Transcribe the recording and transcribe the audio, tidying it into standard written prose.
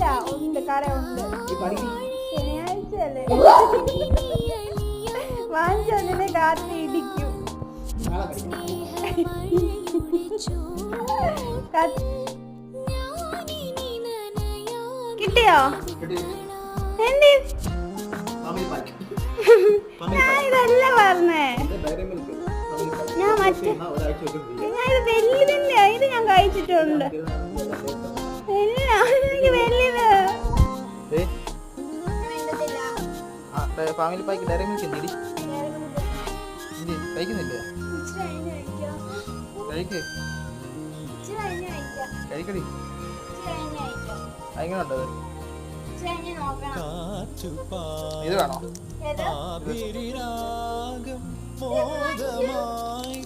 ഇല്ല ഉണ്ട് കട ഉണ്ട് ശനിയാഴ്ചയല്ലേ വാങ്ങിച്ചതിനെ കാത്തി ഇടിക്കും കിട്ടിയോ എന്തി ഞാൻ ഇതല്ല പറഞ്ഞേ ഞാൻ മറ്റേ ഞാൻ ഇത് വലുതില്ല ഇത് ഞാൻ കഴിച്ചിട്ടുണ്ട് ഇല്ല എനിക്ക് വലുത് ഫാമിലി പാക്ക് ഡയറി മിൽക്ക് എന്തിടി കഴിക്കുന്നില്ലേ കഴിക്ക് കഴിക്കടി എങ്ങനെയുണ്ട് ഇത് വേണോ മോദമായി